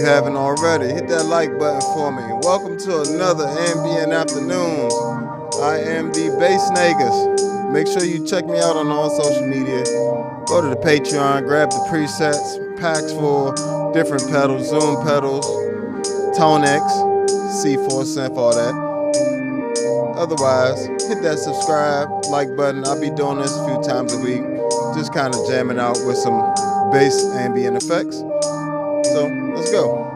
you haven't already, hit that like button for me. Welcome to another Ambient Afternoons. I am the Bass Negus. Make sure you check me out on all social media. Go to the Patreon, grab the presets, packs for different pedals, Zoom pedals, ToneX, C4 synth, all that. Otherwise, hit that subscribe, like button. I'll be doing this a few times a week, just kind of jamming out with some bass ambient effects. So let's go.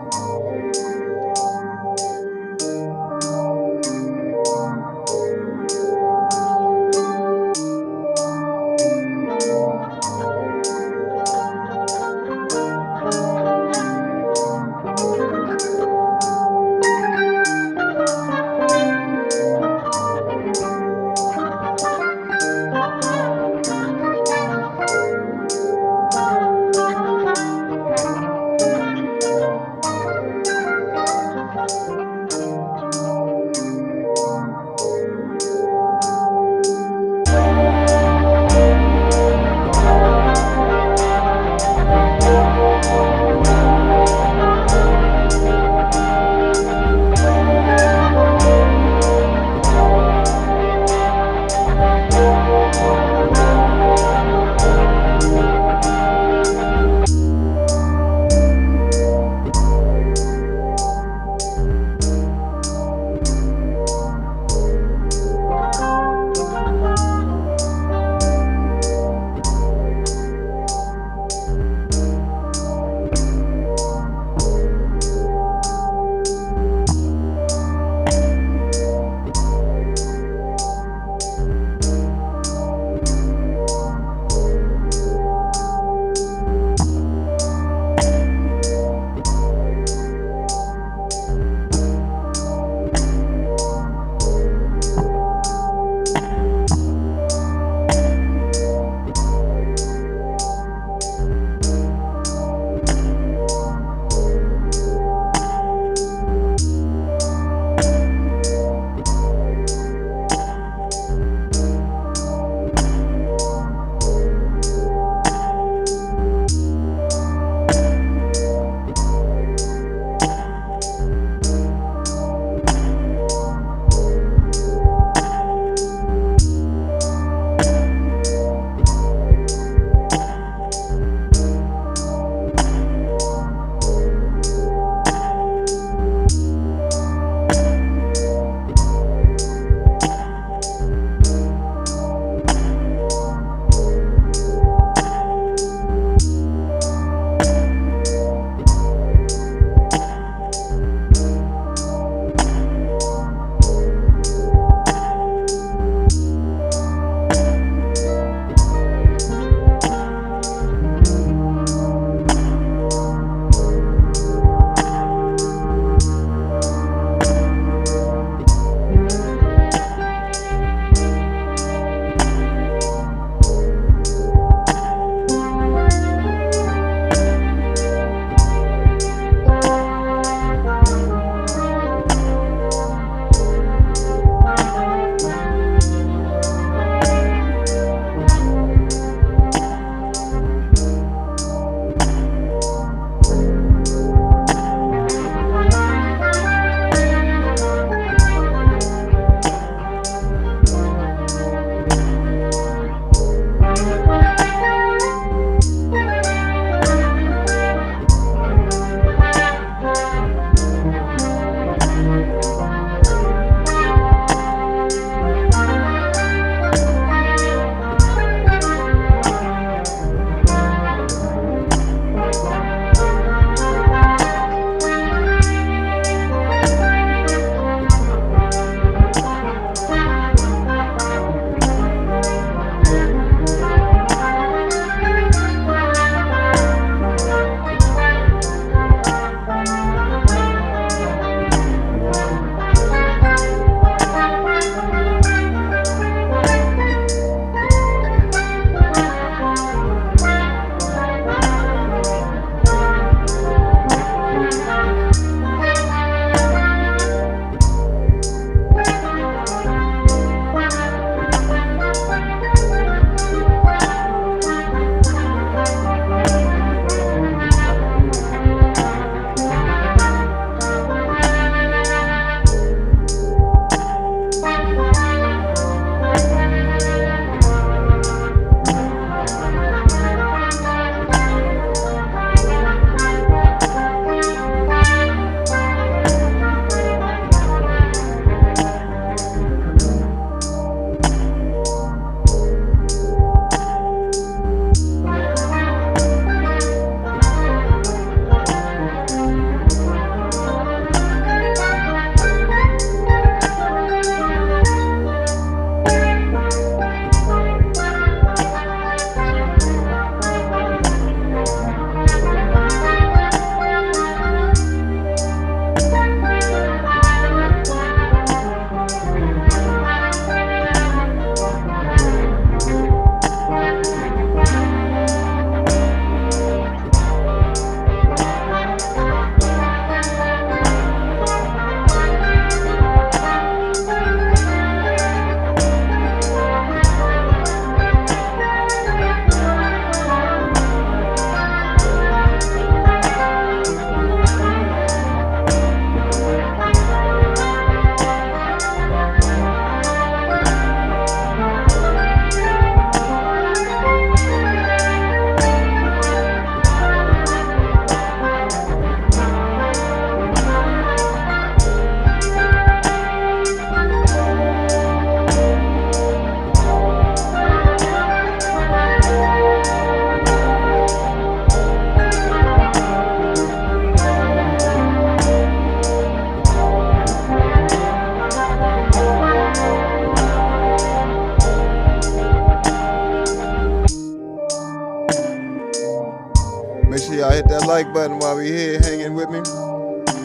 y'all hit that like button while we here hanging with me.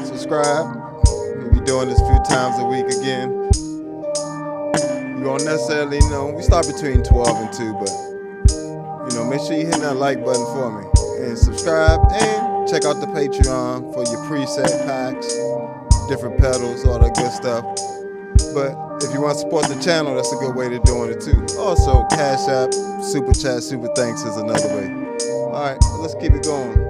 Subscribe. We'll be doing this a few times a week again. You won't necessarily know. We start between 12 and 2, but make sure you hit that like button for me. And subscribe and check out the Patreon for your preset packs, different pedals, all that good stuff. But if you want to support the channel, that's a good way to doing it too. Also, Cash App, Super Chat, Super Thanks is another way. Alright, let's keep it going.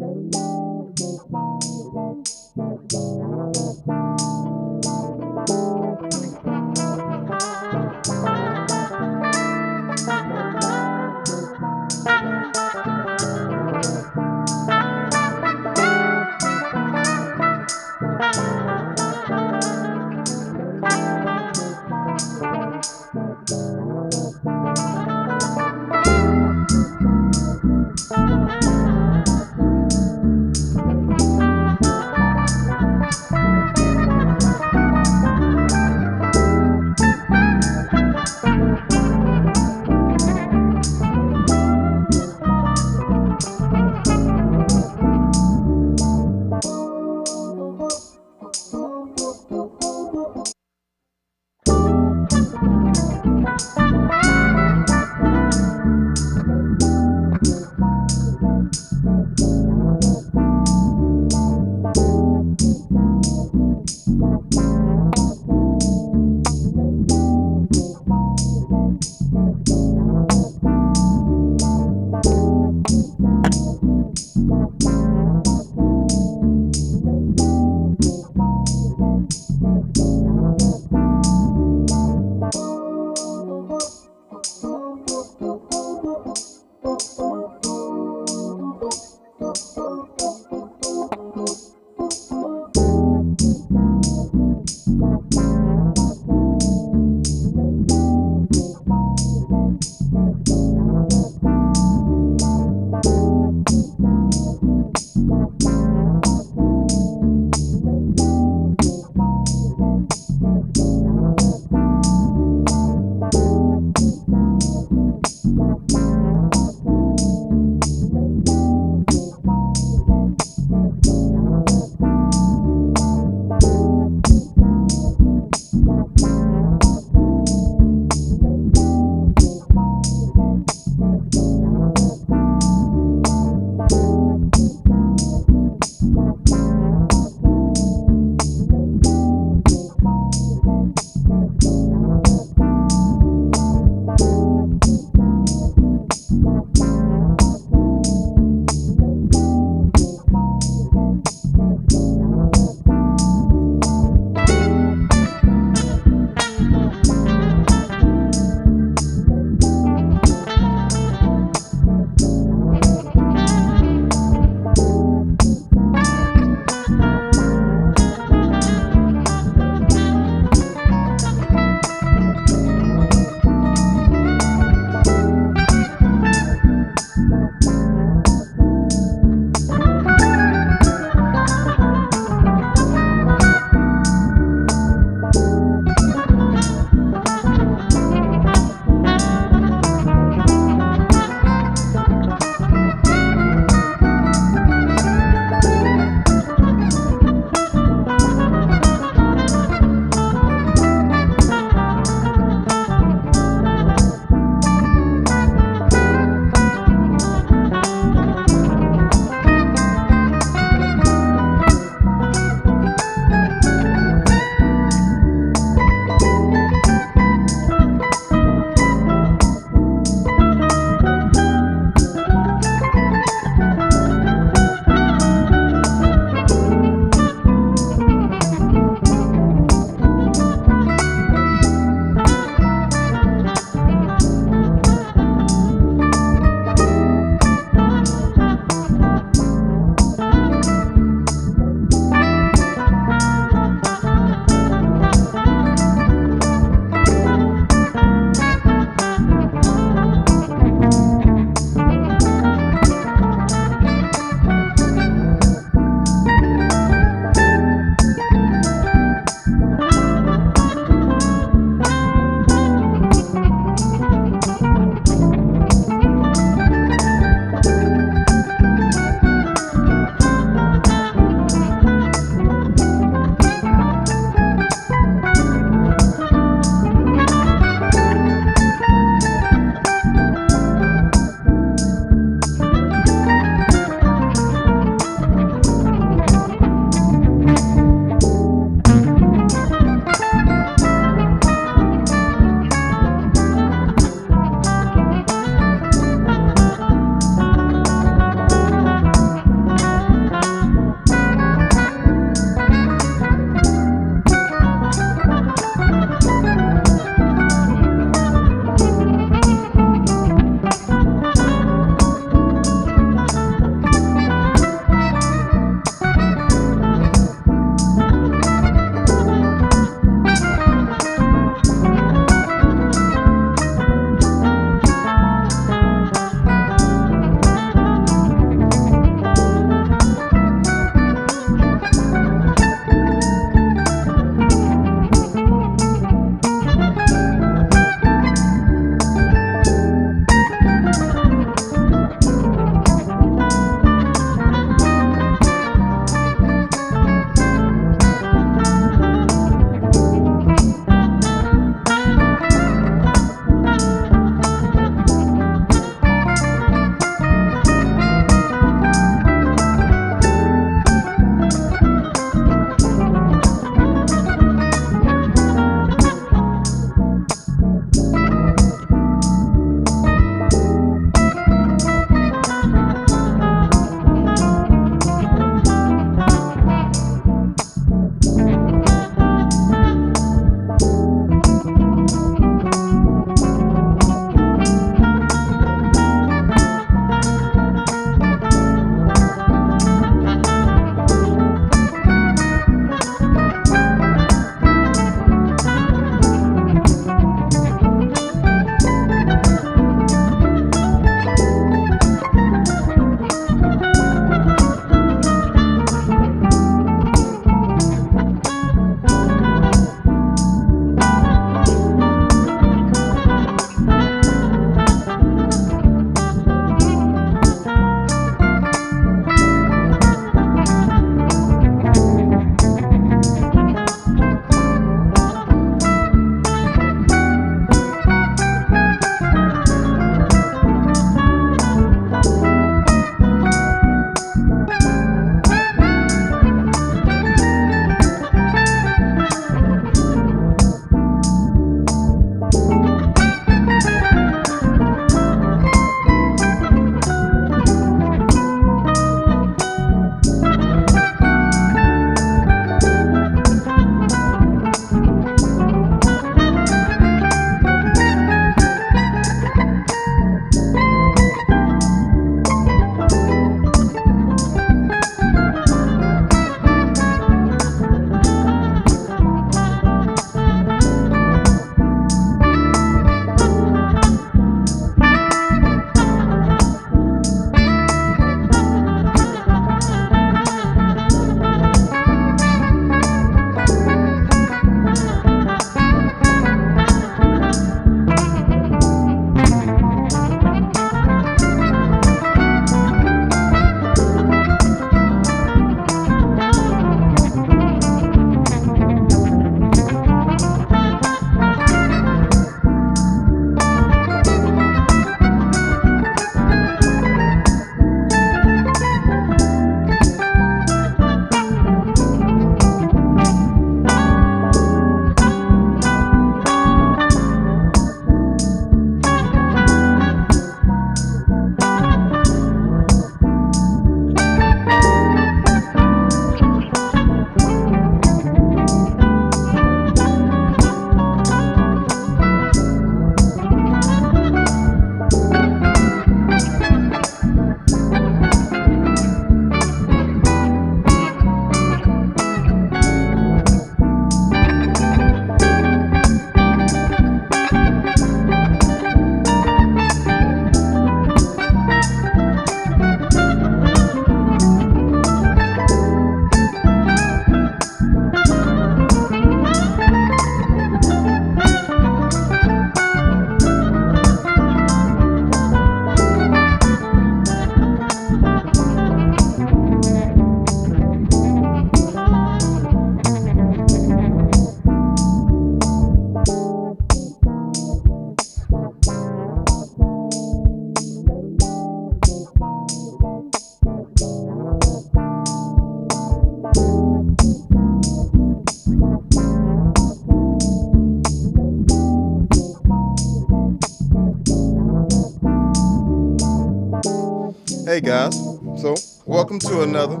Hey guys, so welcome to another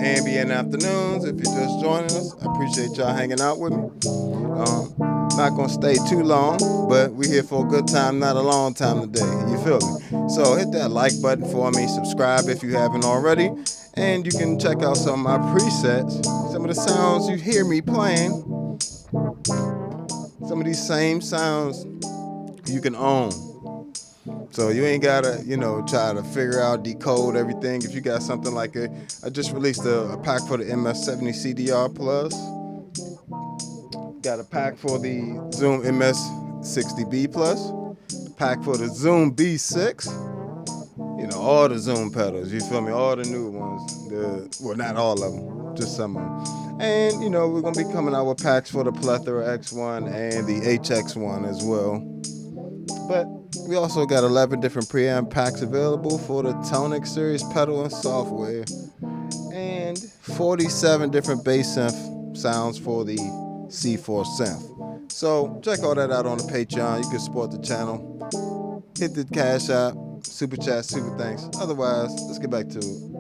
Ambient Afternoons. If you're just joining us, I appreciate y'all hanging out with me. Not gonna stay too long, but we're here for a good time, not a long time today. You feel me? So hit that like button for me, subscribe if you haven't already, and you can check out some of my presets, some of the sounds you hear me playing. Some of these same sounds you can own. So you ain't gotta, try to figure out, decode everything. If you got something like I just released a pack for the MS-70CDR Plus. Got a pack for the Zoom MS-60B Plus. Pack for the Zoom B6. All the Zoom pedals. You feel me? All the new ones. Well, not all of them, just some of them. And we're gonna be coming out with packs for the Plethora X1 and the HX1 as well. But we also got 11 different preamp packs available for the ToneX series pedal and software, and 47 different bass synth sounds for the C4 synth. So check all that out on the Patreon. You can support the channel. Hit the cash app, super chat, super thanks. Otherwise, let's get back to it.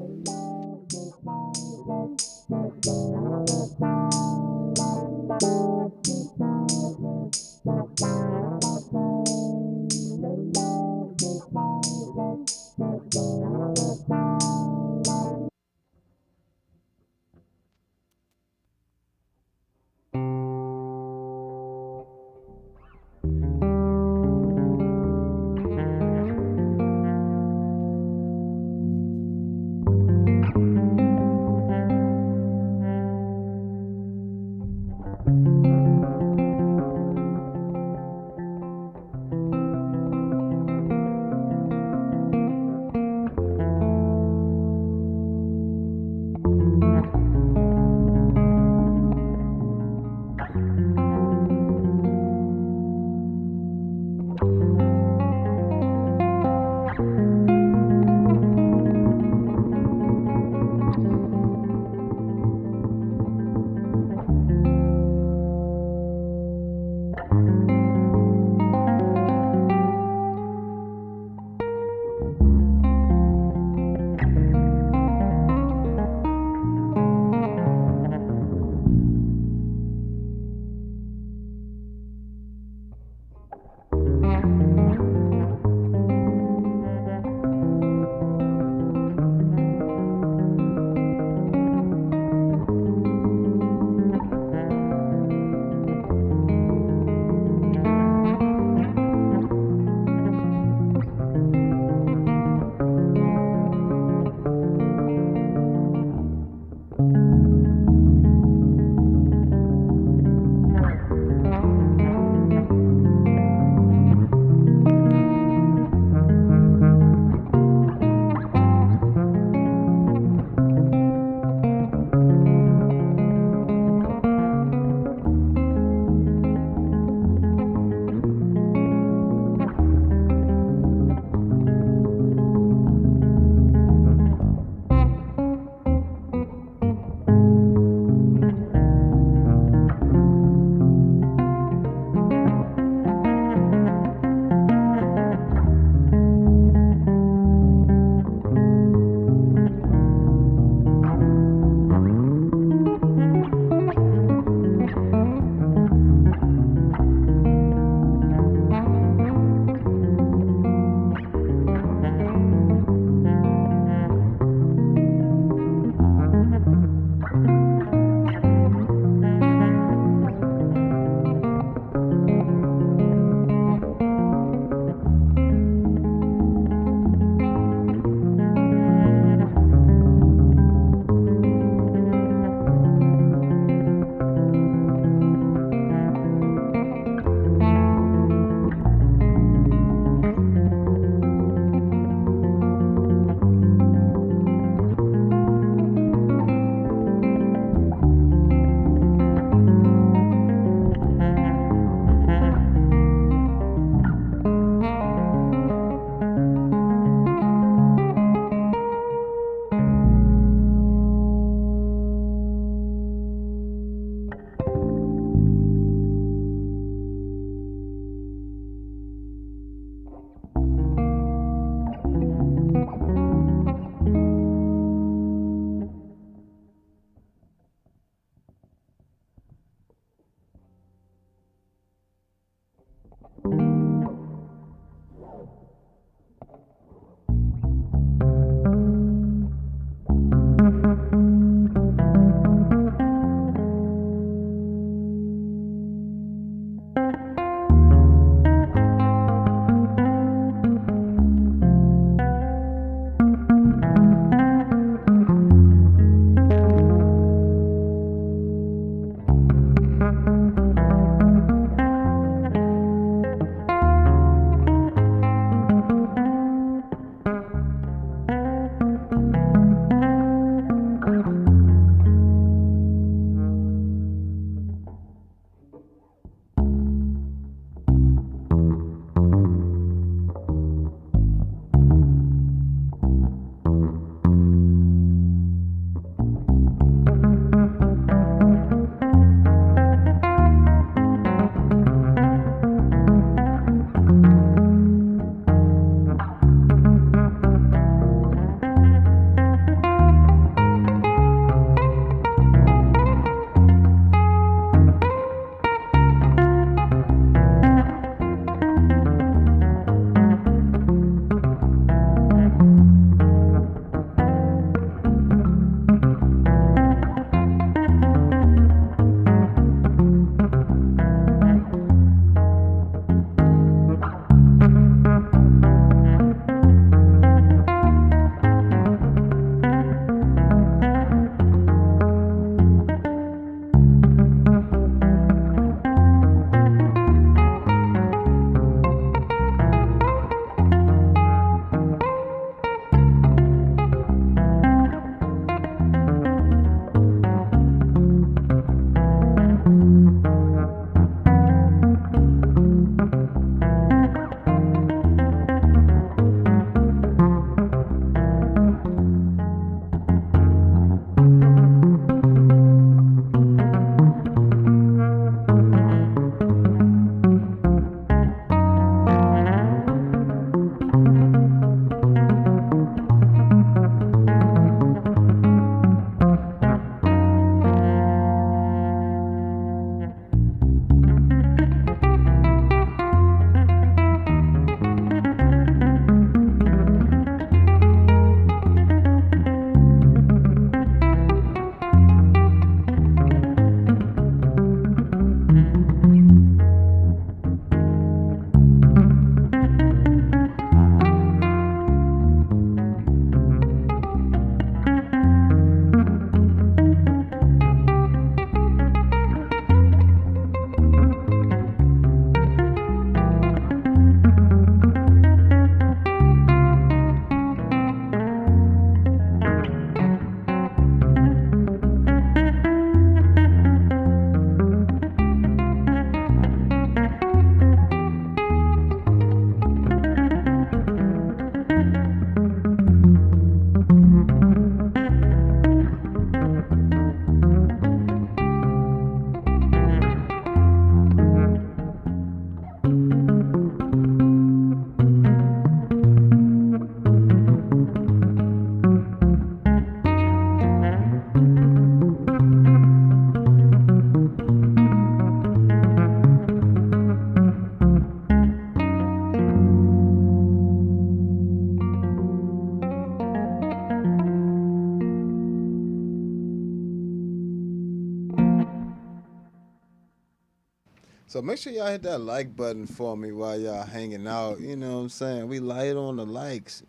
So make sure y'all hit that like button for me while y'all hanging out. You know what I'm saying? We light on the likes.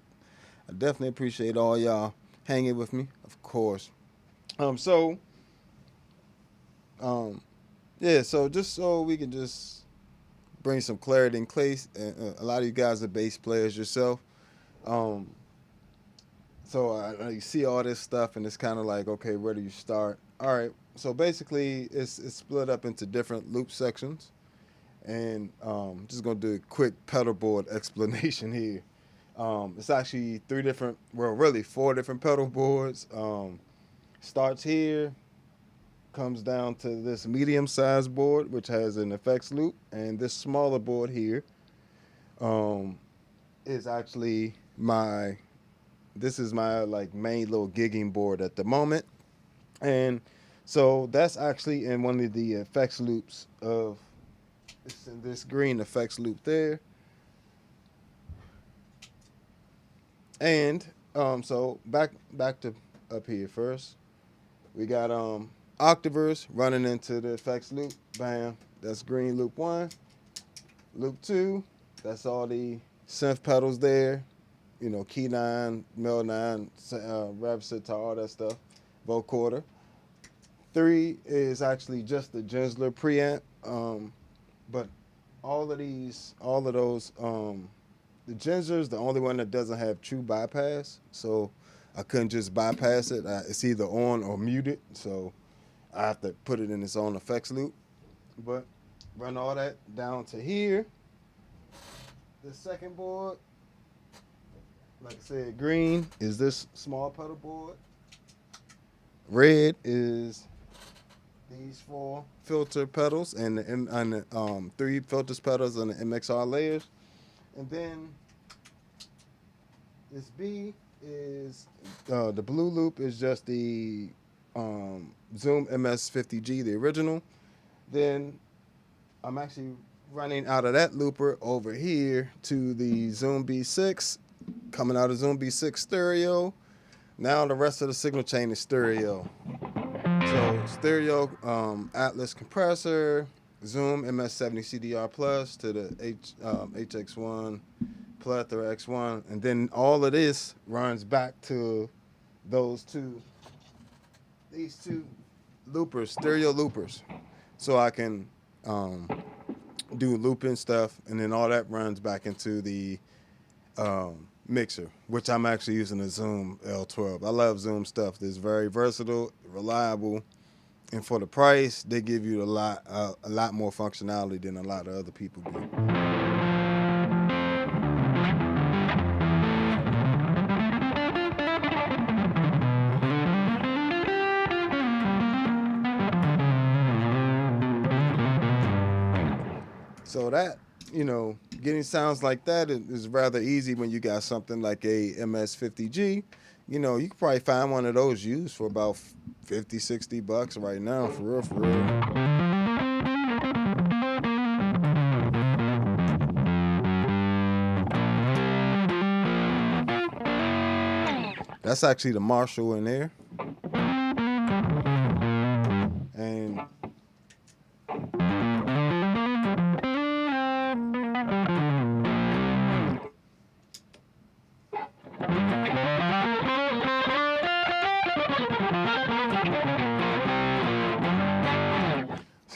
I definitely appreciate all y'all hanging with me, of course. So yeah, so just so we can just bring some clarity in place. A lot of you guys are bass players yourself. Um, so you see all this stuff, and it's kind of like, okay, where do you start? All right. So basically, it's split up into different loop sections, and just gonna do a quick pedal board explanation here. It's actually really 4 different pedal boards. Starts here, comes down to this medium-sized board, which has an effects loop, and this smaller board here is actually this is my like main little gigging board at the moment. And so that's actually in one of the effects loops of it's in this green effects loop there. And so back to up here first. We got octavers running into the effects loop. Bam. That's green loop 1. Loop 2. That's all the synth pedals there. You know, key 9, mel 9, rev sitar, all that stuff. Vocoder. 3 is actually just the Gensler preamp. But all of those, the Gensler's the only one that doesn't have true bypass. So I couldn't just bypass it. It's either on or muted. So I have to put it in its own effects loop. But run all that down to here. The second board, like I said, green is this small pedal board. Red is these 4 filter pedals and the 3 filters pedals and the MXR layers. And then this B is the blue loop is just the Zoom MS-50G, the original. Then I'm actually running out of that looper over here to the Zoom B6, coming out of Zoom B6 stereo. Now the rest of the signal chain is stereo. So stereo Atlas compressor, Zoom MS-70CDR Plus to the HX1, Plethora X1, and then all of this runs back to these two loopers, stereo loopers. So I can do looping stuff, and then all that runs back into the mixer, which I'm actually using a Zoom L12. I love Zoom stuff. It's very versatile, reliable, and for the price, they give you a lot more functionality than a lot of other people do. So that, getting sounds like that is rather easy when you got something like a MS-50G. You can probably find one of those used for about $50-$60 right now, for real, for real. That's actually the Marshall in there. And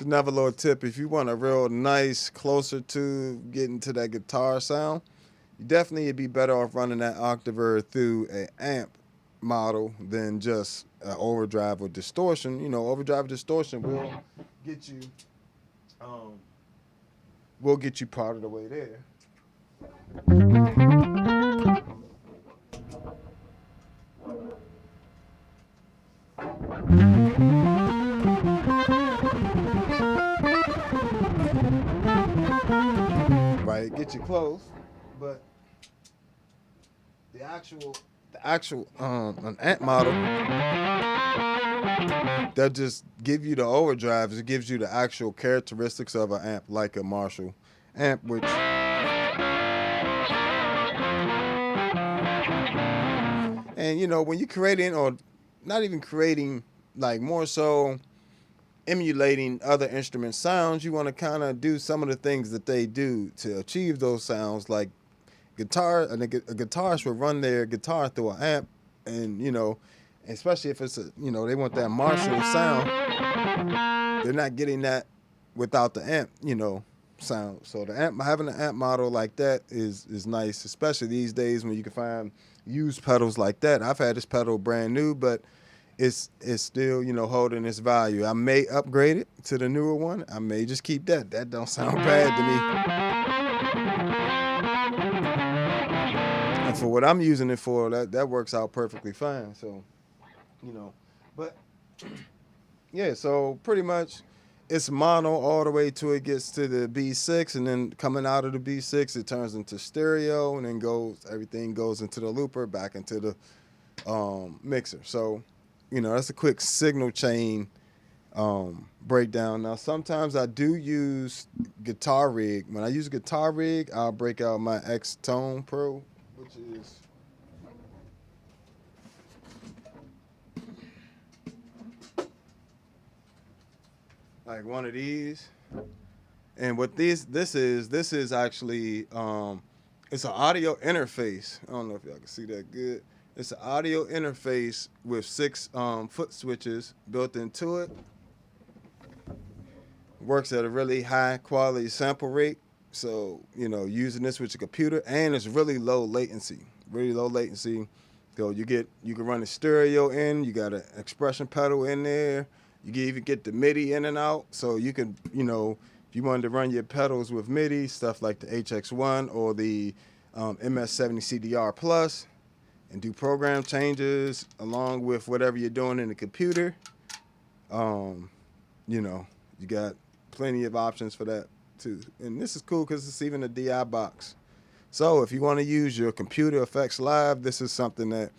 another little tip, if you want a real nice, closer to getting to that guitar sound, you definitely would be better off running that octaver through an amp model than just overdrive or distortion. Overdrive or distortion will get you part of the way there. Right, get you close, but the actual an amp model that just give you the overdrives. It gives you the actual characteristics of an amp, like a Marshall amp, which and when you're creating, or not even creating, like more so emulating other instrument sounds, you want to kind of do some of the things that they do to achieve those sounds. Like a guitarist will run their guitar through an amp, and especially if it's they want that Marshall sound, they're not getting that without the amp, sound. So the amp, having an amp model like that is nice, especially these days when you can find used pedals like that. I've had this pedal brand new, but it's still holding its value. I may upgrade it to the newer one. I may just keep that. That don't sound bad to me. And for what I'm using it for, that works out perfectly fine. So, but yeah. So pretty much, it's mono all the way till it gets to the B6, and then coming out of the B6, it turns into stereo, and then everything goes into the looper, back into the mixer. So, that's a quick signal chain breakdown. Now, sometimes I do use guitar rig. When I use guitar rig, I'll break out my X-Tone Pro, which is like one of these. And what this is actually it's an audio interface. I don't know if y'all can see that good. It's an audio interface with 6 foot switches built into it. Works at a really high quality sample rate. So, using this with your computer, and it's really low latency. Really low latency. So you can run a stereo in, you got an expression pedal in there. You can even get the MIDI in and out. So you can, if you wanted to run your pedals with MIDI, stuff like the HX1 or the MS-70CDR Plus, and do program changes along with whatever you're doing in the computer. You got plenty of options for that too. And this is cool because it's even a DI box. So if you want to use your computer effects live, this is something that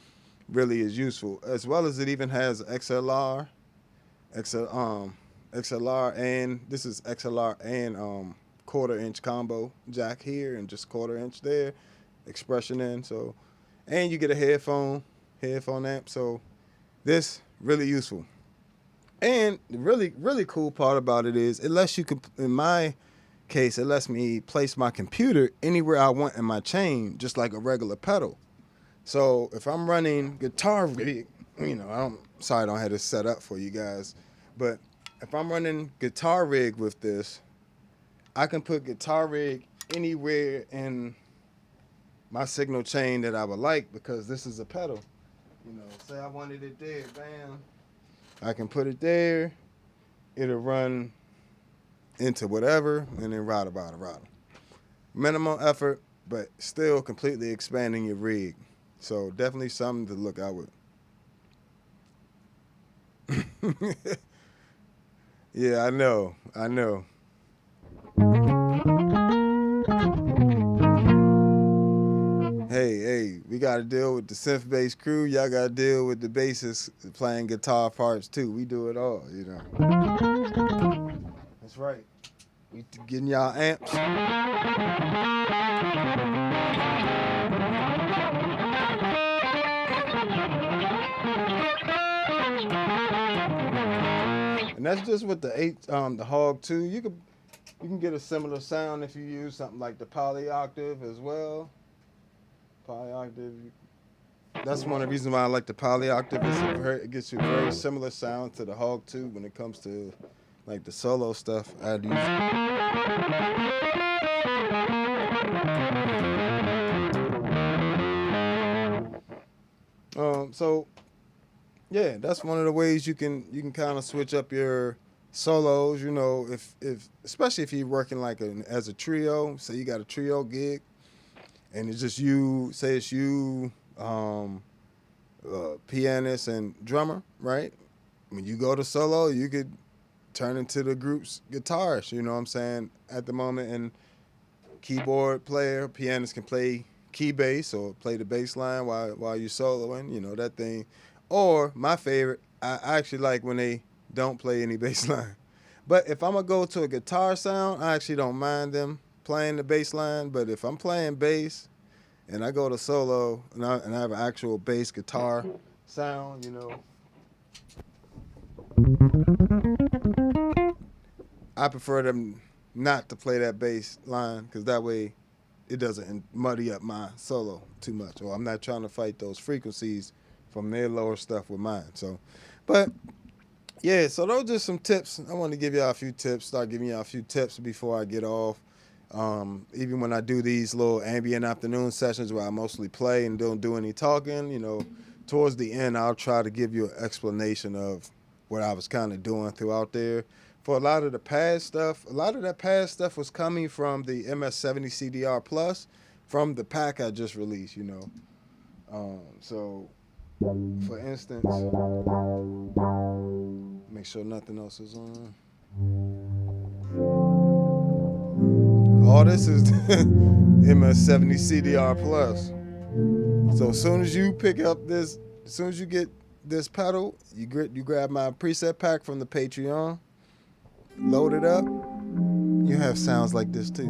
really is useful. As well as it even has XLR, and this is XLR and 1/4 inch combo jack here and just 1/4 inch there, expression in. So, and you get a headphone amp. So this really useful. And the really cool part about it is it lets you, in my case, it lets me place my computer anywhere I want in my chain, just like a regular pedal. So if I'm running guitar rig, sorry I don't have this set up for you guys, but if I'm running guitar rig with this, I can put guitar rig anywhere in my signal chain that I would like, because this is a pedal. Say I wanted it there, bam, I can put it there, it'll run into whatever, and then ride. Minimal effort, but still completely expanding your rig. So definitely something to look out with. Yeah, I know. Hey, we got to deal with the synth bass crew. Y'all got to deal with the bassists playing guitar parts too. We do it all, That's right. We getting y'all amps. And that's just with the Hog 2. You can get a similar sound if you use something like the Polyoctave as well. Polyoctave. That's one of the reasons why I like the Polyoctave. It gets you a very similar sound to the Hog 2 when it comes to like the solo stuff. I'd use. So yeah, that's one of the ways you can kind of switch up your solos. If especially if you're working like as a trio. Say you got a trio gig, and it's just you. Say it's you, pianist and drummer, right? When you go to solo, you could turn into the group's guitarist. You know what I'm saying? At the moment, and keyboard player, pianist can play key bass or play the bass line while you're soloing. That thing. Or my favorite, I actually like when they don't play any bass line. But if I'm gonna go to a guitar sound, I actually don't mind them playing the bass line. But if I'm playing bass and I go to solo and I have an actual bass guitar sound, I prefer them not to play that bass line because that way it doesn't muddy up my solo too much. Or I'm not trying to fight those frequencies from their lower stuff with mine. So, but yeah, so those are just some tips. I want to give y'all a few tips, start giving y'all a few tips before I get off. Even when I do these little ambient afternoon sessions where I mostly play and don't do any talking, you know, towards the end, I'll try to give you an explanation of what I was kind of doing throughout there. For a lot of the past stuff, a lot of that past stuff was coming from the MS-70CDR Plus from the pack I just released, you know. So, for instance, make sure nothing else is on. All this is MS-70CDR Plus. So as soon as you pick up this, as soon as you get this pedal, you grab my preset pack from the Patreon, load it up, you have sounds like this too.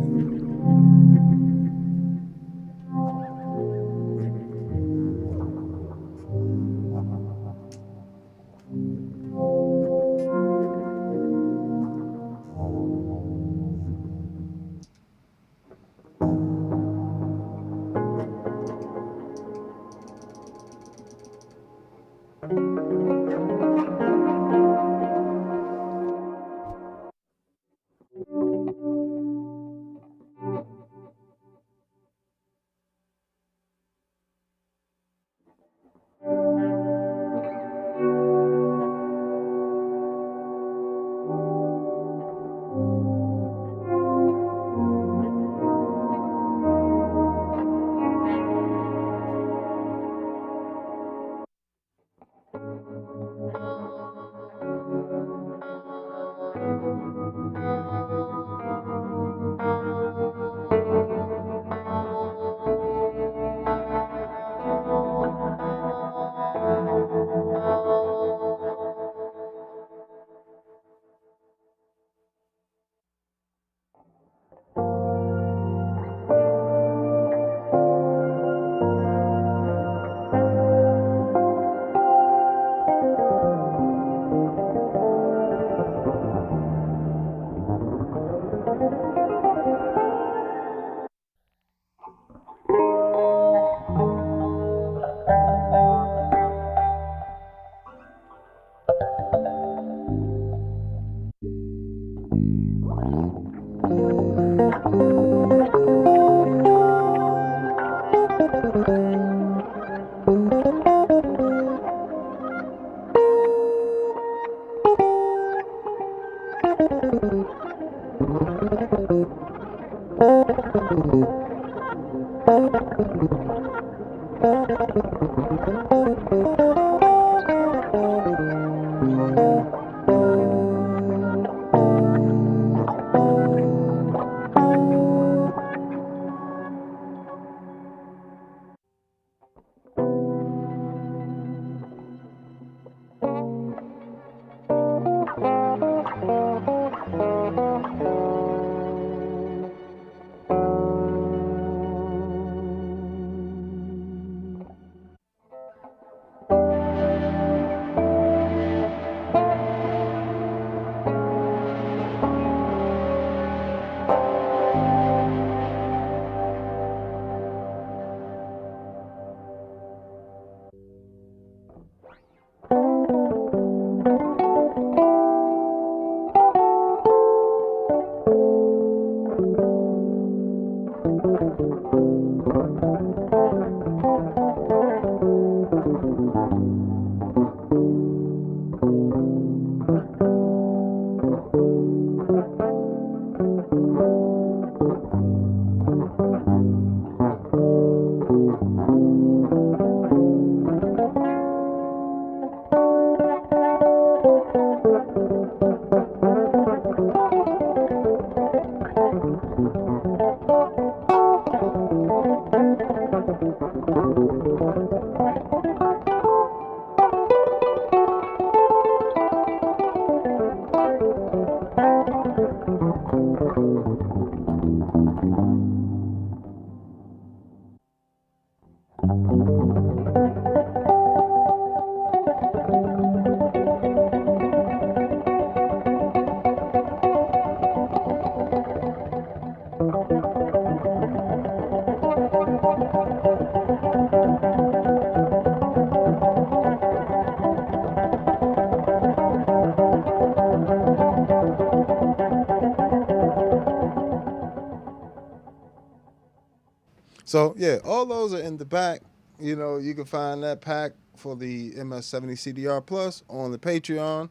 So yeah, all those are in the back. You know, you can find that pack for the MS-70CDR Plus on the Patreon.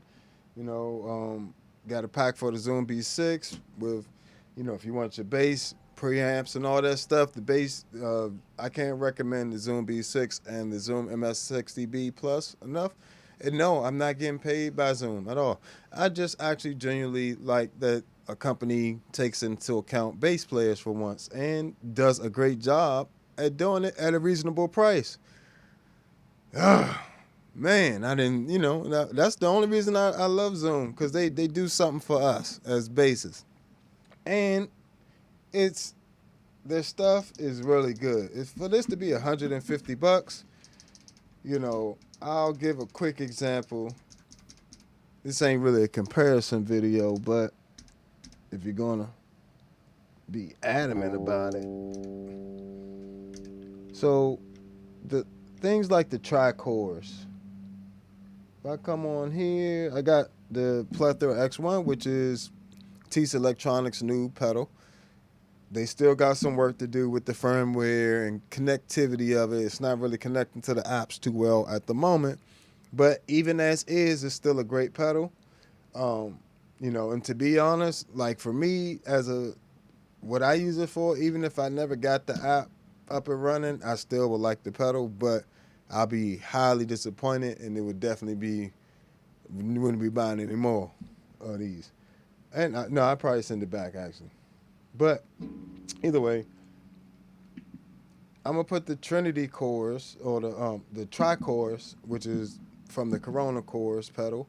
You know, got a pack for the Zoom B6 with, you know, if you want your bass, preamps, and all that stuff. The bass, I can't recommend the Zoom B6 and the Zoom MS-60B Plus enough. And no, I'm not getting paid by Zoom at all. I just actually genuinely like that a company takes into account bass players for once and does a great job at doing it at a reasonable price. Man, I didn't, you know, that's the only reason I love Zoom, because they do something for us as bassists. And it's, their stuff is really good. It's, for this to be $150, you know, I'll give a quick example. This ain't really a comparison video, but if you're gonna be adamant about it. So the things like the tri-chorus. If I come on here, I got the Plethora X1, which is TS Electronics' new pedal. They still got some work to do with the firmware and connectivity of it. It's not really connecting to the apps too well at the moment. But even as is, it's still a great pedal. You know, and to be honest, like for me, what I use it for, even if I never got the app up and running, I still would like the pedal, but I'll be highly disappointed, and it would definitely be, wouldn't be buying any more of these. And no, I'd probably send it back actually. But either way, I'm gonna put the Trinity chorus, or the tri-chorus, which is from the Corona chorus pedal,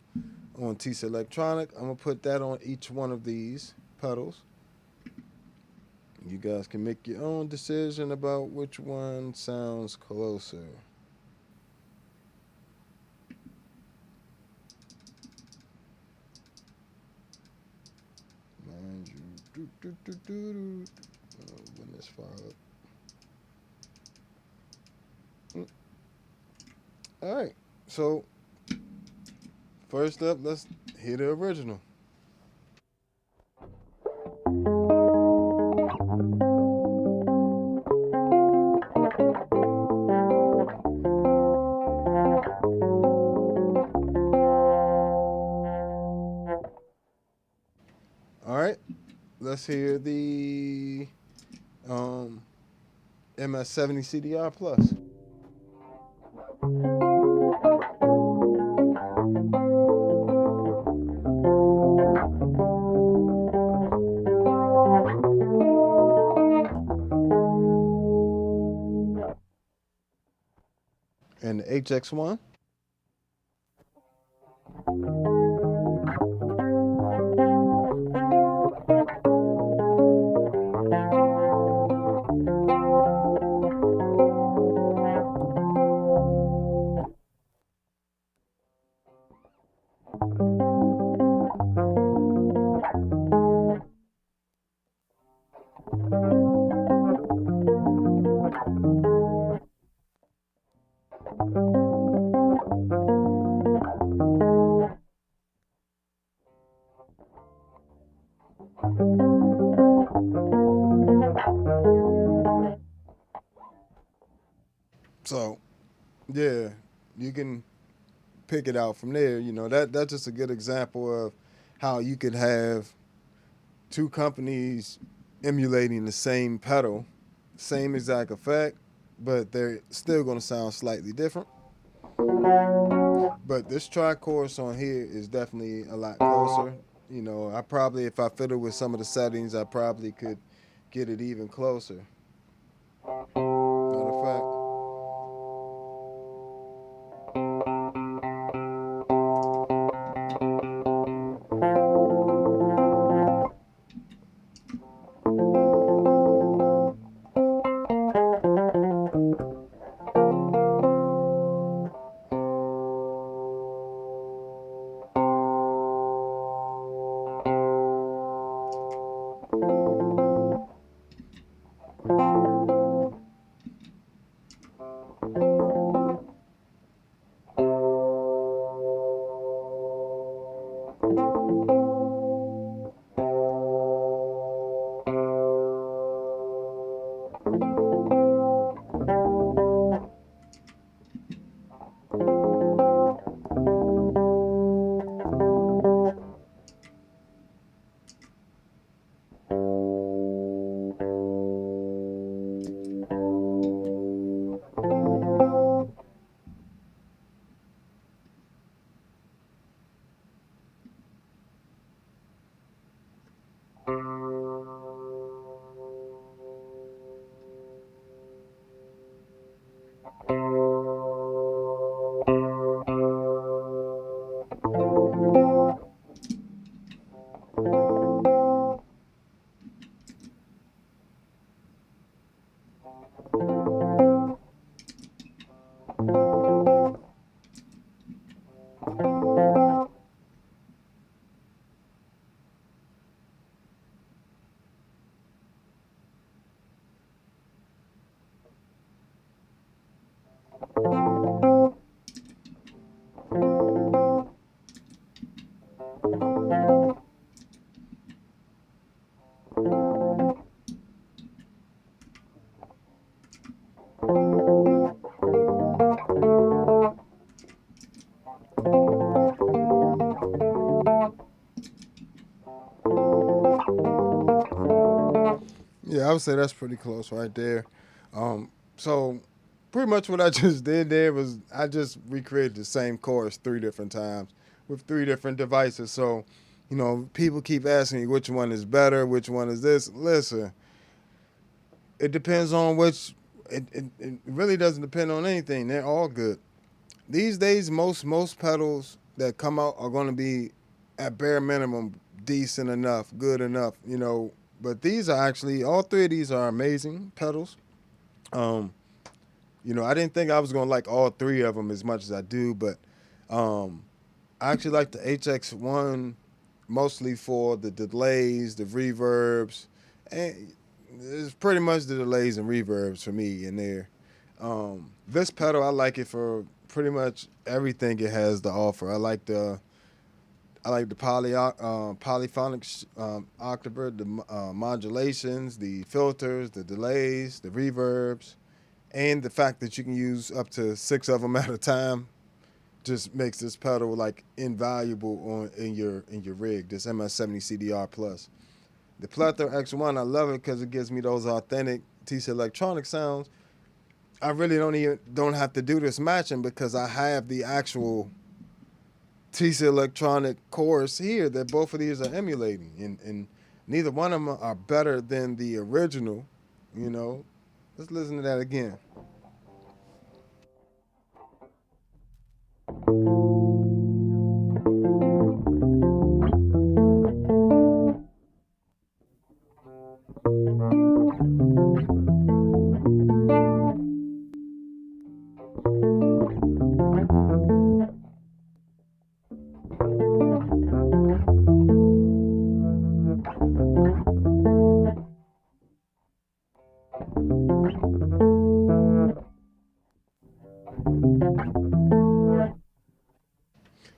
on TS Electronic. I'm gonna put that on each one of these pedals. You guys can make your own decision about which one sounds closer. Mind you, when this far up. All right, so first up, let's hear the original. All right, let's hear the MS-70CDR Plus. And the HX1. So, yeah, you can pick it out from there. You know, that's just a good example of how you could have two companies emulating the same pedal, same exact effect, but they're still going to sound slightly different. But this tri-chorus on here is definitely a lot closer. You know, I probably, if I fiddle with some of the settings, I probably could get it even closer. Matter of fact, Yeah, I would say that's pretty close right there. So pretty much what I just did there was I just recreated the same chorus 3 different times with 3 different devices. So, people keep asking me which one is better, which one is this. Listen, it depends on which. It really doesn't depend on anything. They're all good. These days, most pedals that come out are going to be at bare minimum decent enough, good enough. But these are actually all 3 of these are amazing pedals. Um, I didn't think I was gonna like all 3 of them as much as I do, but um, I actually like the HX1 mostly for the delays, the reverbs, and it's pretty much the delays and reverbs for me in there. This pedal, I like it for pretty much everything it has to offer. I like the polyphonic octave, the modulations, the filters, the delays, the reverbs, and the fact that you can use up to 6 of them at a time just makes this pedal like invaluable in your rig. This MS-70CDR Plus. The Plethora X1, I love it because it gives me those authentic TC electronic sounds. I really don't have to do this matching because I have the actual TC electronic chorus here that both of these are emulating, and neither one of them are better than the original. You know, let's listen to that again.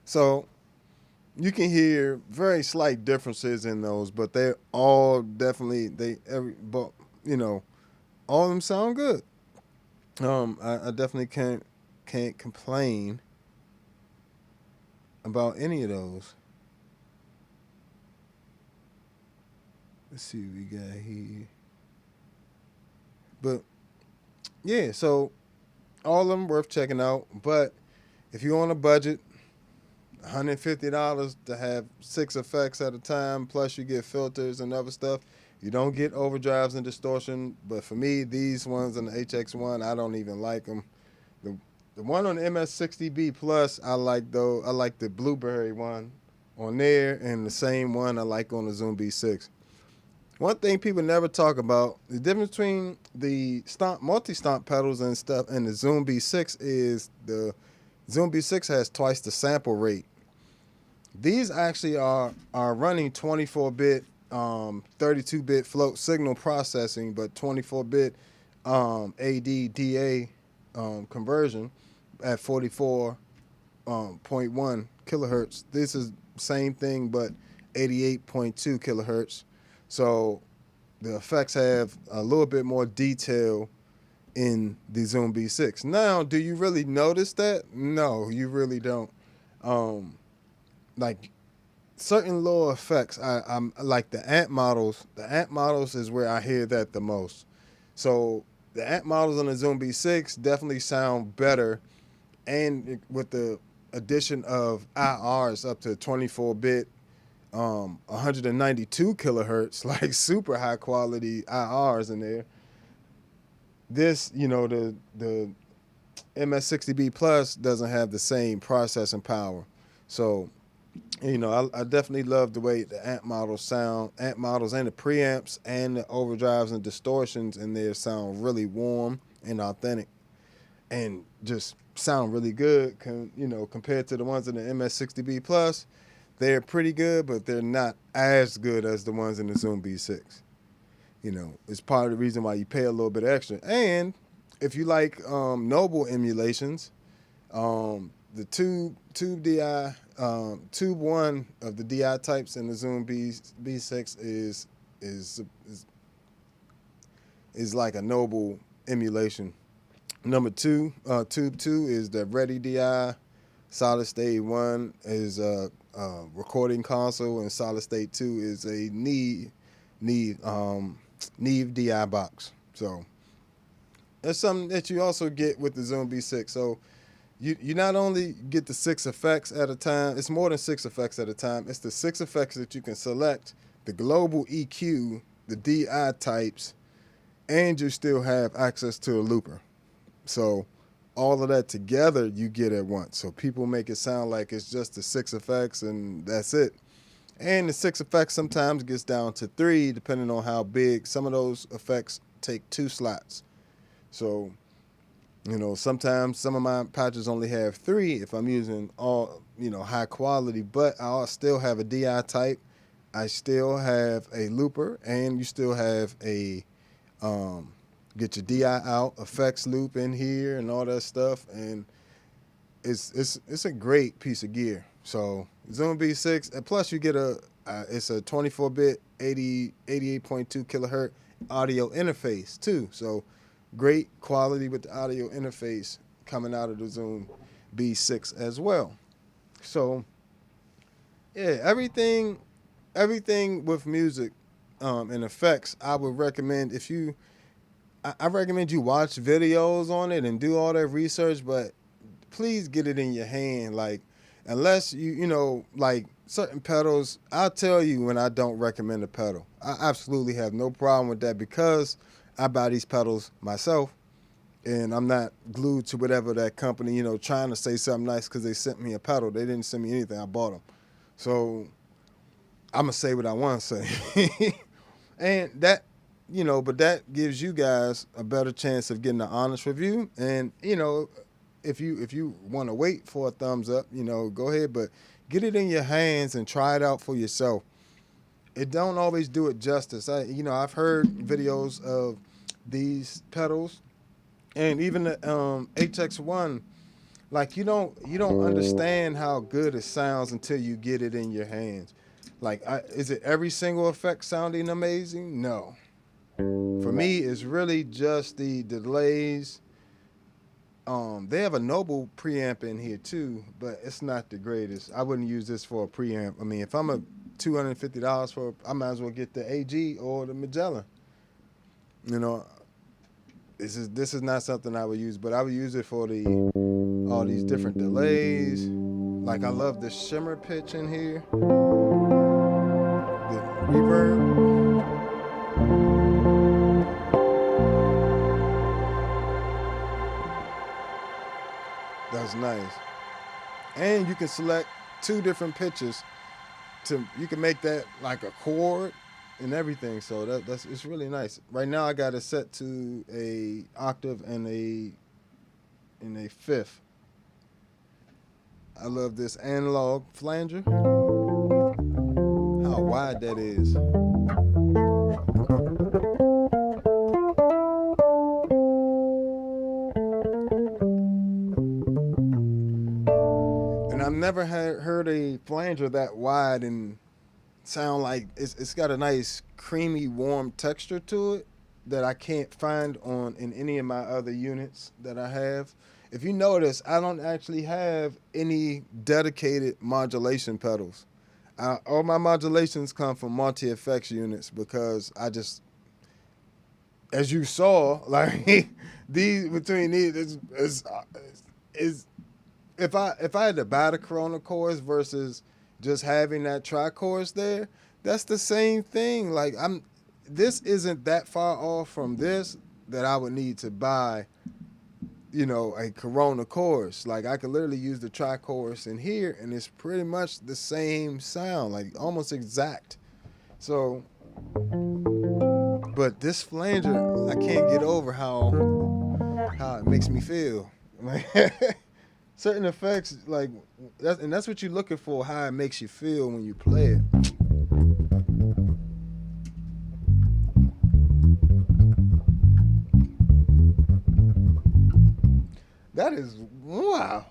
So you can hear very slight differences in those, but they're all definitely but you know, all of them sound good. I definitely can't complain about any of those. Let's see what we got here. But yeah, so all of them worth checking out. But if you're on a budget, $150 to have 6 effects at a time, plus you get filters and other stuff. You don't get overdrives and distortion, but for me, these ones on the HX1, I don't even like them. The the one on the MS-60B Plus, I like though. I like the blueberry one on there, and the same one I like on the Zoom B6. One thing people never talk about, the difference between the multi-stomp pedals and stuff and the Zoom B6 is the Zoom B6 has twice the sample rate. These actually are running 24-bit, 32-bit float signal processing, but 24-bit ADDA conversion at 44.1 kilohertz. This is same thing, but 88.2 kilohertz. So the effects have a little bit more detail in the Zoom B6. Now, do you really notice that? No, you really don't. Um, like certain low effects, I'm like the amp models. The amp models is where I hear that the most. So the amp models on the Zoom B6 definitely sound better, and with the addition of IRs up to 24-bit, 192 kilohertz, like super high quality IRs in there. This, the MS-60B Plus doesn't have the same processing power. So, you know, I definitely love the way the amp models sound. Amp models and the preamps and the overdrives and distortions in there sound really warm and authentic, and just sound really good. You know, compared to the ones in the MS-60B Plus, they're pretty good, but they're not as good as the ones in the Zoom B6. You know, it's part of the reason why you pay a little bit extra. And if you like Noble emulations, the tube DI, tube one of the DI types in the Zoom B6 is like a Noble emulation. Number two, tube 2 is the Ready DI. Solid State 1 is a recording console, and Solid State 2 is a Neve DI box. So that's something that you also get with the Zoom B6. So you not only get the 6 effects at a time, it's more than 6 effects at a time. It's the 6 effects that you can select, the global EQ, the DI types, and you still have access to a looper. So all of that together you get at once. So people make it sound like it's just the 6 effects and that's it. And the 6 effects sometimes gets down to 3 depending on how big. Some of those effects take 2 slots. So, you know, sometimes some of my patches only have 3 if I'm using all, you know, high quality, but I'll still have a DI type. I still have a looper, and you still have a get your DI out, effects loop in here and all that stuff, and it's a great piece of gear. So Zoom B6, and plus you get it's a 24-bit 88.2 kilohertz audio interface too. So great quality with the audio interface coming out of the Zoom B6 as well. So yeah, everything with music and effects, I would recommend I recommend you watch videos on it and do all that research, but please get it in your hand. Like, unless you know, like certain pedals, I'll tell you when I don't recommend a pedal. I absolutely have no problem with that because I buy these pedals myself, and I'm not glued to whatever that company, you know, trying to say something nice because they sent me a pedal. They didn't send me anything. I bought them. So I'm going to say what I want to say. And that, you know, but that gives you guys a better chance of getting an honest review. And, you know, if you want to wait for a thumbs up, you know, go ahead, but get it in your hands and try it out for yourself. It don't always do it justice. I've heard videos of these pedals, and even the HX1. Like, you don't understand how good it sounds until you get it in your hands. Like, is it every single effect sounding amazing? No. For me, it's really just the delays. They have a Noble preamp in here too, but it's not the greatest. I wouldn't use this for a preamp. I mean, if I'm a $250 I might as well get the AG or the Magellan. You know, this is not something I would use, but I would use it for all these different delays. Like, I love the shimmer pitch in here, the reverb. That's nice. And you can select 2 different pitches you can make that like a chord and everything. So it's really nice. Right now I got it set to a octave and a fifth. I love this analog flanger. How wide that is. I've never heard a flanger that wide and sound like it's got a nice creamy warm texture to it that I can't find in any of my other units that I have. If you notice, I don't actually have any dedicated modulation pedals. All my modulations come from multi-effects units because I just, as you saw, like between these is if I had to buy the Corona chorus versus just having that tri-chorus there, that's the same thing. Like, this isn't that far off from this that I would need to buy a Corona chorus. Like I could literally use the tri-chorus in here, and it's pretty much the same sound, like almost exact. So, but this flanger, I can't get over how it makes me feel. Like certain effects, like that's what you're looking for. How it makes you feel when you play it. That is wow.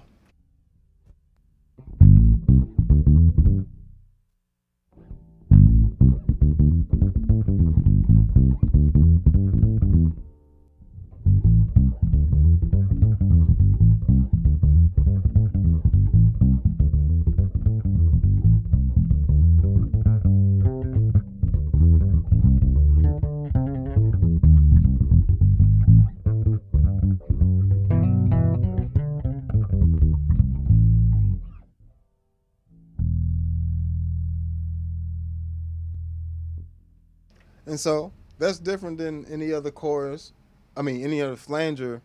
And so that's different than any other chorus. I mean, any other flanger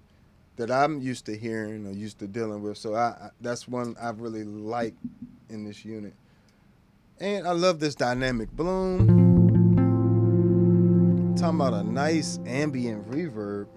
that I'm used to hearing or used to dealing with. So that's one I really like in this unit. And I love this dynamic bloom. Talking about a nice ambient reverb.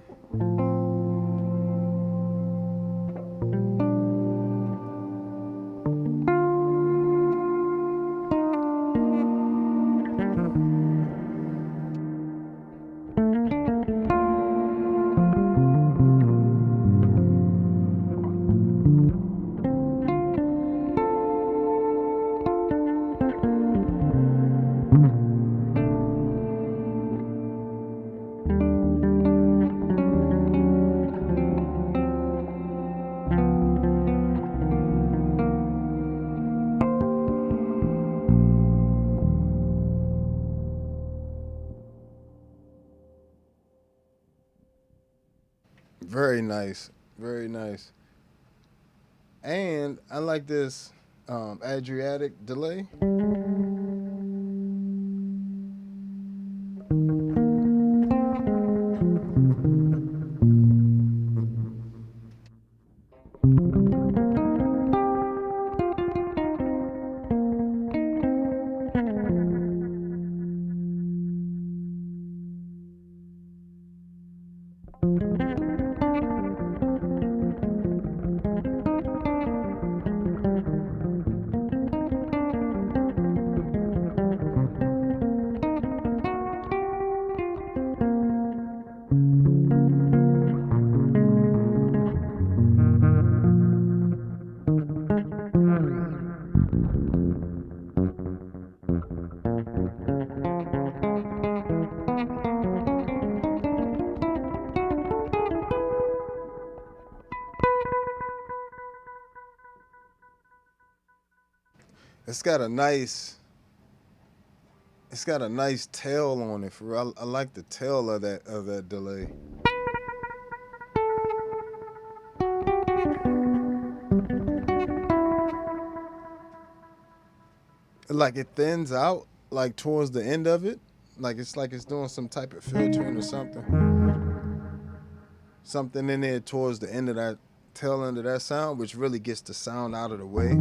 Very nice. Very nice. And I like this Adriatic delay. It's got a nice it's got a nice tail on it. For real. I like the tail of that delay. Like it thins out like towards the end of it. Like it's doing some type of filtering or something in there towards the end of that tail end of that sound, which really gets the sound out of the way.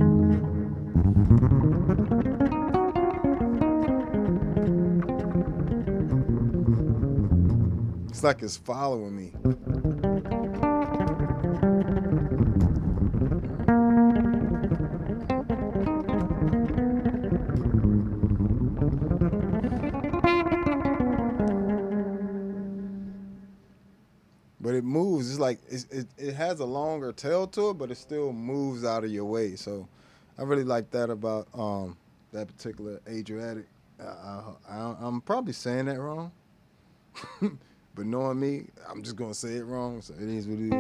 It's like it's following me. But it moves. It's like it has a longer tail to it, but it still moves out of your way. So I really like that about that particular Adriatic. I'm probably saying that wrong, but knowing me, I'm just gonna say it wrong. So it is what it is.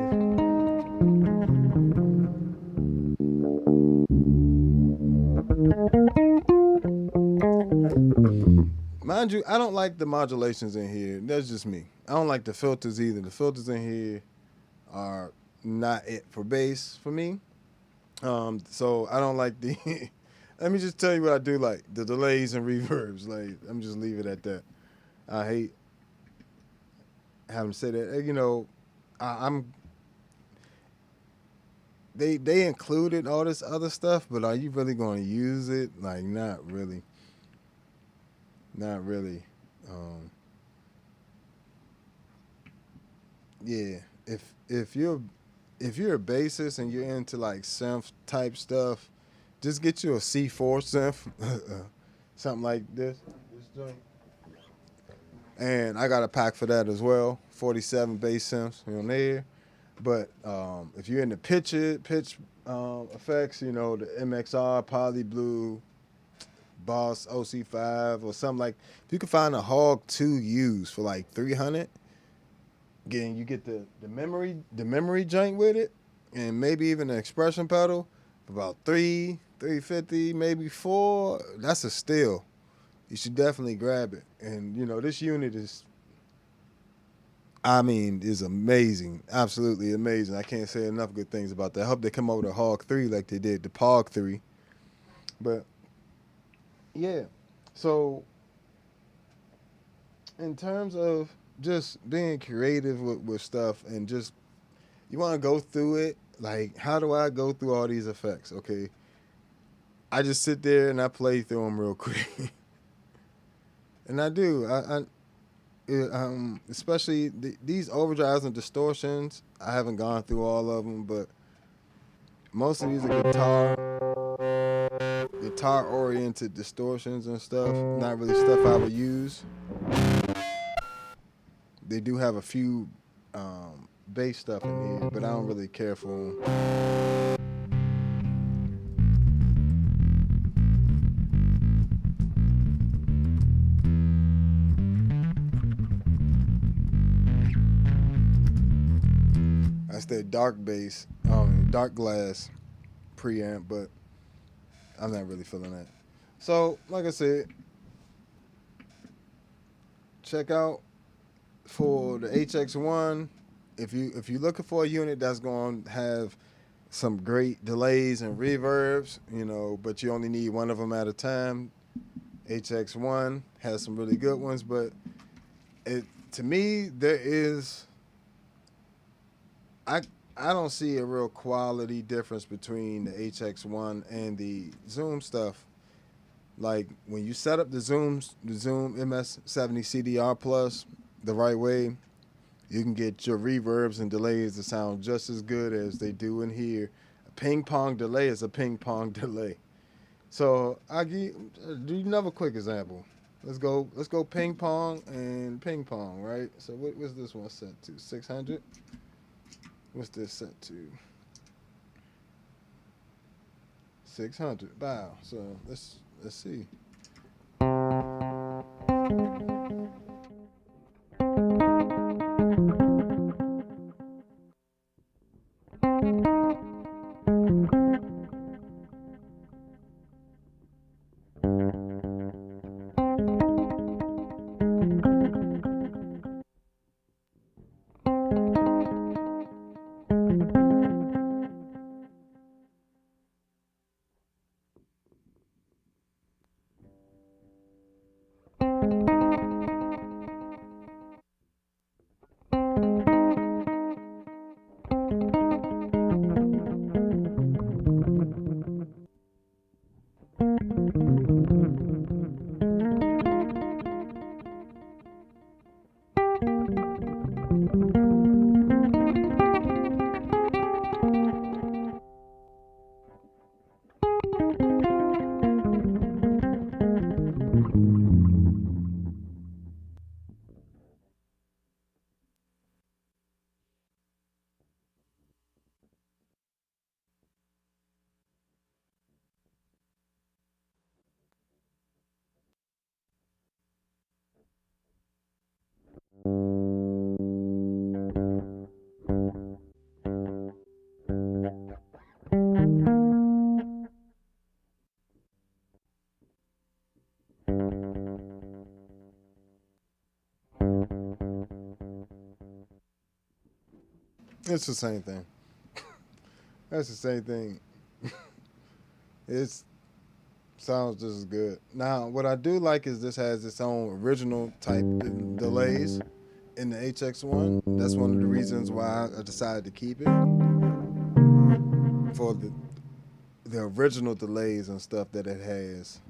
Mind you, I don't like the modulations in here. That's just me. I don't like the filters either. The filters in here are not it for bass for me. So I don't like the. Let me just tell you what I do like: the delays and reverbs. Like I'm just leave it at that. I hate having to say that. I'm they included all this other stuff, but are you really going to use it? Like, not really. Not really. Um, yeah. If you're a bassist and you're into like synth type stuff, just get you a C4 synth, something like this. This joint. And I got a pack for that as well. 47 bass synths on there. But if you're into pitch effects, you know, the MXR, Poly Blue, Boss OC5 or something like. If you can find a Hog 2 used for like 300, again you get the memory joint with it, and maybe even an expression pedal for about 350, maybe 4. That's a steal. You should definitely grab it. And you know this unit is, I mean, is amazing, absolutely amazing. I can't say enough good things about that. I hope they come over to Hog 3 like they did the Pog 3. But yeah, so in terms of just being creative with stuff and just you want to go through it, like how do I go through all these effects? Okay, I just sit there and I play through them real quick. And I do. Especially these overdrives and distortions. I haven't gone through all of them, but most of these are guitar oriented distortions and stuff. Not really stuff I would use. They do have a few bass stuff in here, but I don't really care for them. That's that dark bass, dark glass preamp, but I'm not really feeling that. So, like I said, check out for the HX1. If you're looking for a unit that's going to have some great delays and reverbs, you know, but you only need one of them at a time, HX1 has some really good ones. But to me, I don't see a real quality difference between the HX1 and the Zoom stuff. Like when you set up the Zoom MS-70CDR Plus the right way, you can get your reverbs and delays to sound just as good as they do in here. A ping pong delay is a ping pong delay. So I'll do another quick example. Let's go ping pong and ping pong, right? So what's this one set to? 600? What's this set to? 600. Wow. So let's see. It's the same thing. That's the same thing. It sounds just as good. Now, what I do like is this has its own original type delays in the HX1. That's one of the reasons why I decided to keep it. for the original delays and stuff that it has.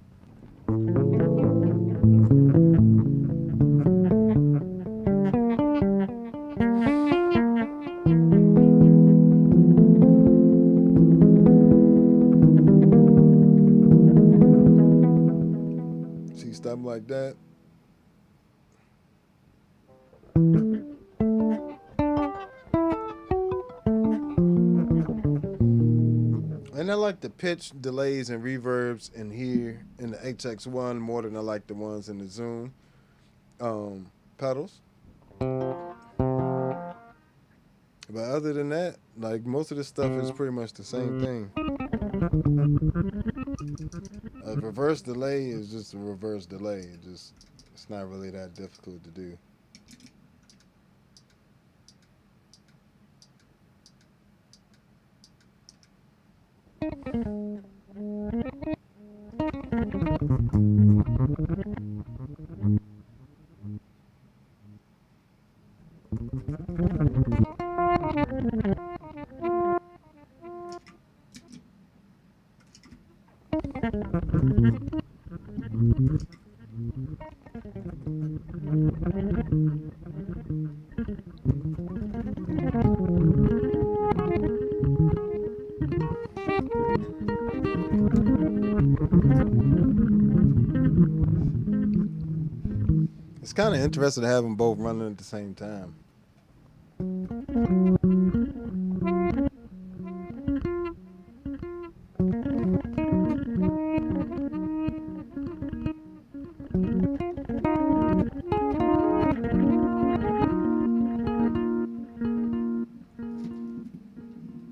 See stuff like that. And I like the pitch delays and reverbs in here in the HX1 more than I like the ones in the Zoom pedals. But other than that, like most of this stuff is pretty much the same thing. A reverse delay is just a reverse delay. It's not really that difficult to do. It's kind of interesting to have them both running at the same time.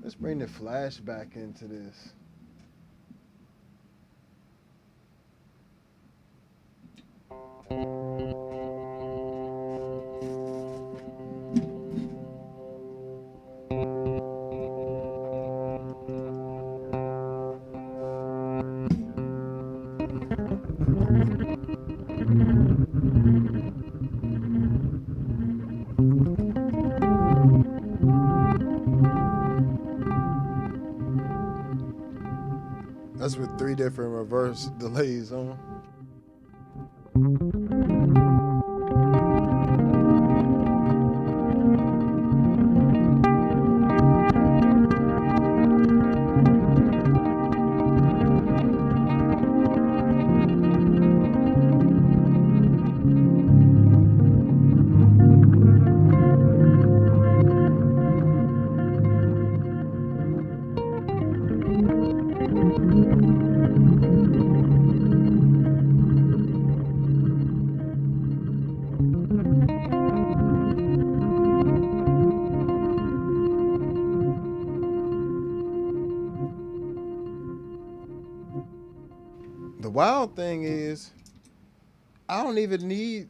Let's bring the flash back into this. That's with 3 different reverse delays on. The wild thing is, I don't even need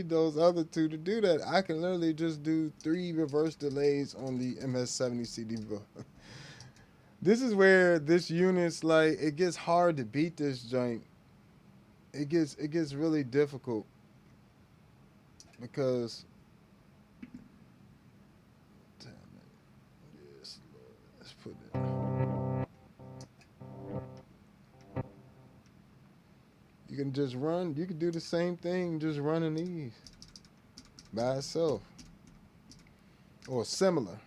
those other 2 to do that. I can literally just do 3 reverse delays on the MS-70CDR. This is where this unit's like, it gets hard to beat this joint. It gets really difficult because damn it. Yes, Lord. Let's put it. You can just run. You can do the same thing, just running these by itself, or similar.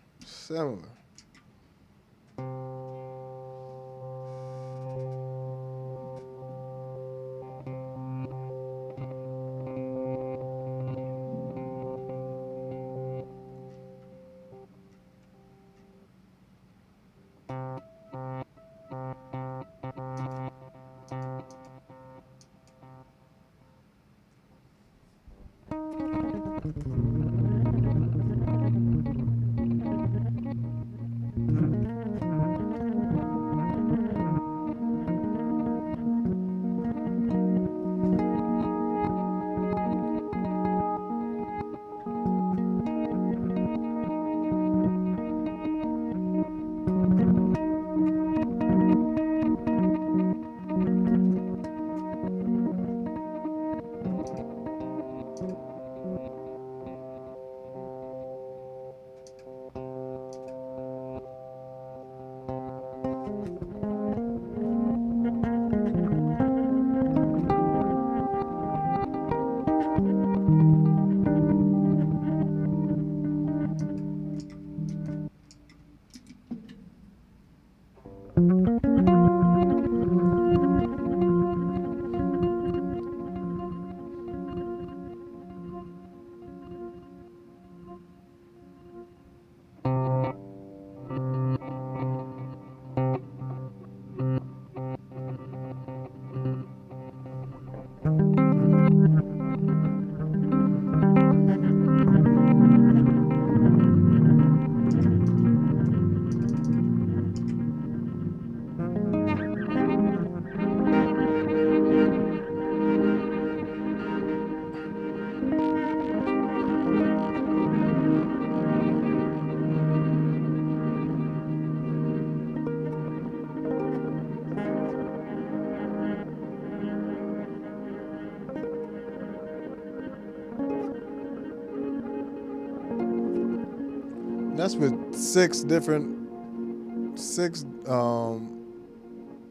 that's with six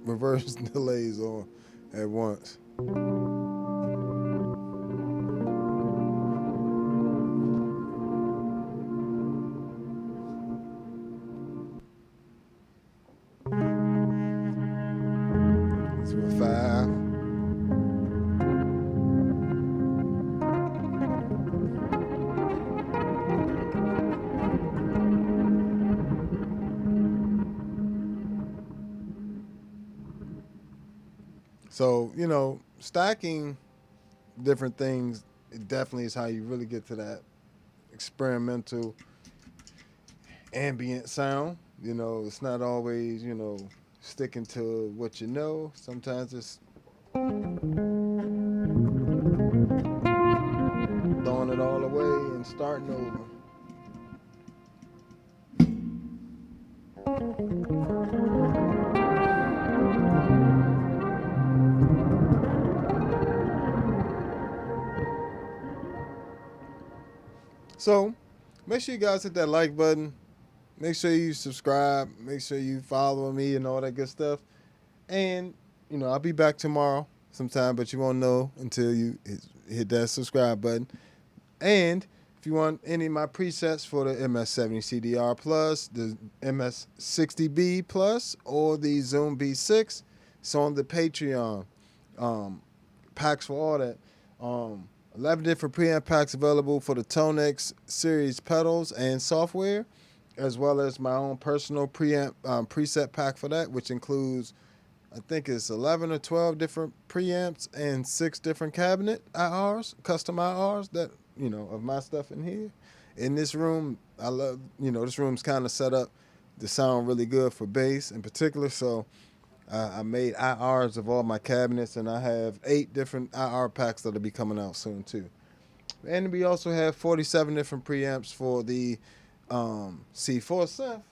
reverse delays on at once. It's with 5. So, stacking different things, it definitely is how you really get to that experimental ambient sound. It's not always, sticking to what you know. Sometimes it's throwing it all away and starting over. So, make sure you guys hit that like button. Make sure you subscribe. Make sure you follow me and all that good stuff. And, I'll be back tomorrow sometime, but you won't know until you hit that subscribe button. And if you want any of my presets for the MS-70CDR Plus, the MS-60B Plus, or the Zoom B6, it's on the Patreon. Packs for all that. 11 different preamp packs available for the ToneX series pedals and software, as well as my own personal preamp preset pack for that, which includes, I think it's 11 or 12 different preamps and 6 different cabinet IRs, custom IRs that, of my stuff in here. In this room, I love, this room's kind of set up to sound really good for bass in particular, so I made IRs of all my cabinets, and I have 8 different IR packs that'll be coming out soon too. And we also have 47 different preamps for the C4 synth.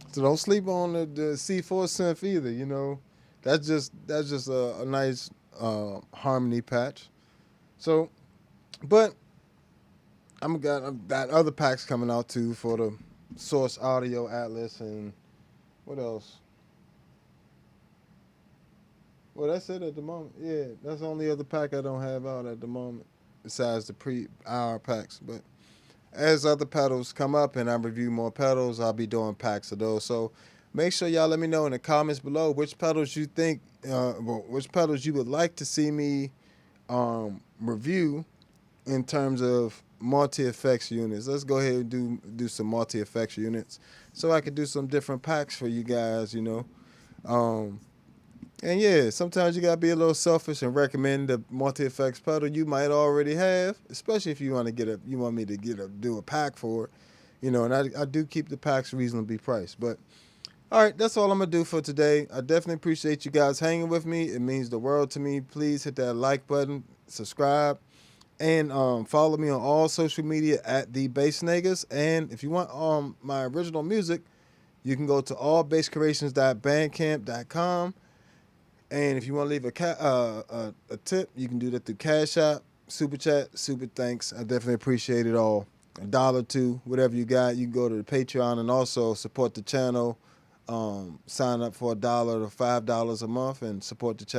So don't sleep on the C4 synth either. That's just a nice harmony patch. So, but I've got other packs coming out too for the Source Audio Atlas, and what else? Well, that's it at the moment. Yeah, that's the only other pack I don't have out at the moment, besides the pre-IR packs. But as other pedals come up and I review more pedals, I'll be doing packs of those. So make sure y'all let me know in the comments below which pedals you think, which pedals you would like to see me review in terms of multi-effects units. Let's go ahead and do some multi-effects units so I can do some different packs for you guys, And yeah, sometimes you gotta be a little selfish and recommend the multi-effects pedal you might already have, especially if you want me to do a pack for it, And I do keep the packs reasonably priced. But all right, that's all I'm gonna do for today. I definitely appreciate you guys hanging with me. It means the world to me. Please hit that like button, subscribe, and follow me on all social media at the Bass Negus. And if you want my original music, you can go to allbasscreations.bandcamp.com. And if you want to leave a tip, you can do that through Cash App, Super Chat, Super Thanks. I definitely appreciate it all. $1, $2, whatever you got. You can go to the Patreon and also support the channel. Sign up for $1 to $5 a month and support the channel.